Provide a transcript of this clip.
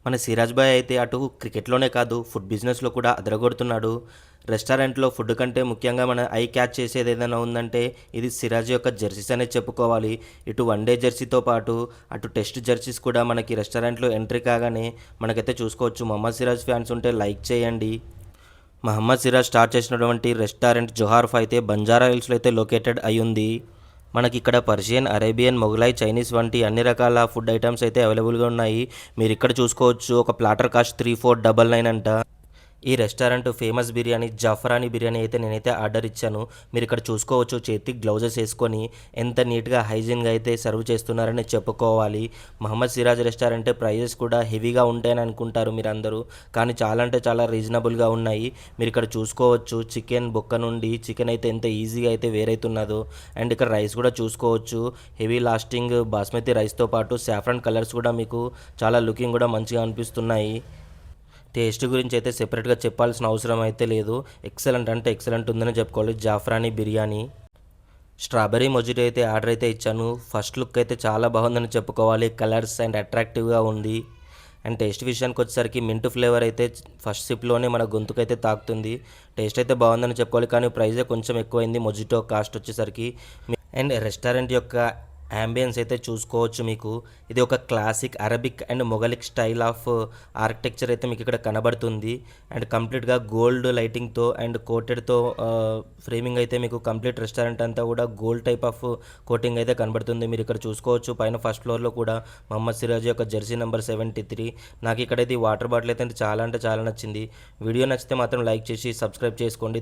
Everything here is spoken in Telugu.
మన సిరాజ్ భాయ్ అయితే అటు క్రికెట్‌లోనే కాదు, ఫుడ్ బిజినెస్‌లో కూడా అదరగొడుతున్నాడు. రెస్టారెంట్‌లో ఫుడ్ కంటే ముఖ్యంగా మన ఐ క్యాచ్ చేసేదేదైనా ఉందంటే, ఇది సిరాజ్ యొక్క జెర్సీస్ అనే చెప్పుకోవాలి. ఇటు వన్ డే జెర్సీతో పాటు, అటు టెస్ట్ జెర్సీస్ కూడా మనకి రెస్టారెంట్‌లో ఎంట్రీ కాగానే మనకైతే చూసుకోవచ్చు. మహమ్మద్ సిరాజ్ ఫ్యాన్స్ ఉంటే లైక్ చేయండి. మహమ్మద్ సిరాజ్ స్టార్ట్ చేసినటువంటి రెస్టారెంట్ జోహార్ఫ్ అయితే బంజారా హిల్స్‌లో అయితే లొకేటెడ్ అయ్యుంది. మనకిక్కడ పర్షియన్, అరేబియన్, మొగలాయ్, చైనీస్ వంటి అన్ని రకాల ఫుడ్ ఐటమ్స్ అయితే అవైలబుల్‌గా ఉన్నాయి. మీరిక్కడ చూసుకోవచ్చు. ఒక ప్లాటర్ కాస్ట్ 3499 అంట. ఈ రెస్టారెంట్ ఫేమస్ బిర్యానీ జాఫ్రానీ బిర్యానీ అయితే నేనైతే ఆర్డర్ ఇచ్చాను. మీరు ఇక్కడ చూసుకోవచ్చు, చేతికి గ్లౌజెస్ వేసుకొని ఎంత నీట్గా హైజీన్గా అయితే సర్వ్ చేస్తున్నారని చెప్పుకోవాలి. మహమ్మద్ సిరాజ్ రెస్టారెంట్ ప్రైజెస్ కూడా హెవీగా ఉంటాయని అనుకుంటారు మీరందరూ, కానీ చాలా అంటే చాలా రీజనబుల్గా ఉన్నాయి. మీరు ఇక్కడ చూసుకోవచ్చు, చికెన్ బొక్క నుండి చికెన్ అయితే ఎంత ఈజీగా అయితే వేరైతున్నదో. అండ్ ఇక్కడ రైస్ కూడా చూసుకోవచ్చు, హెవీ లాస్టింగ్ బాస్మతి రైస్తో పాటు సాఫ్రాన్ కలర్స్ కూడా మీకు చాలా లుకింగ్ కూడా మంచిగా అనిపిస్తున్నాయి. టేస్ట్ గురించి అయితే సెపరేట్గా చెప్పాల్సిన అవసరం అయితే లేదు. ఎక్సలెంట్ అంటే ఎక్సలెంట్ ఉందని చెప్పుకోవాలి. జాఫ్రానీ బిర్యానీ, స్ట్రాబెర్రీ మొజిటో అయితే ఆర్డర్ అయితే ఇచ్చాను. ఫస్ట్ లుక్ అయితే చాలా బాగుందని చెప్పుకోవాలి. కలర్స్ అండ్ అట్రాక్టివ్గా ఉంది. అండ్ టేస్ట్ విషయానికి వచ్చేసరికి మింట్ ఫ్లేవర్ అయితే ఫస్ట్ సిప్లోనే మన గొంతుకైతే తాకుతుంది. టేస్ట్ అయితే బాగుందని చెప్పుకోవాలి, కానీ ప్రైజే కొంచెం ఎక్కువైంది మొజిటో కాస్ట్ వచ్చేసరికి. అండ్ రెస్టారెంట్ యొక్క యాంబియన్స్ అయితే చూసుకోవచ్చు. మీకు ఇది ఒక క్లాసిక్ అరబిక్ అండ్ మొఘలిక్ స్టైల్ ఆఫ్ ఆర్కిటెక్చర్ అయితే మీకు ఇక్కడ కనబడుతుంది. అండ్ కంప్లీట్గా గోల్డ్ లైటింగ్తో అండ్ కోటెడ్తో ఫ్రేమింగ్ అయితే మీకు కంప్లీట్ రెస్టారెంట్ అంతా కూడా గోల్డ్ టైప్ ఆఫ్ కోటింగ్ అయితే కనబడుతుంది. మీరు ఇక్కడ చూసుకోవచ్చు, పైన ఫస్ట్ ఫ్లోర్లో కూడా మహమ్మద్ సిరాజ్ యొక్క జెర్సీ నెంబర్ 73. నాకు ఇక్కడైతే ఈ వాటర్ బాటిల్ అయితే చాలా అంటే చాలా నచ్చింది. వీడియో నచ్చితే మాత్రం లైక్ చేసి సబ్స్క్రైబ్ చేసుకోండి.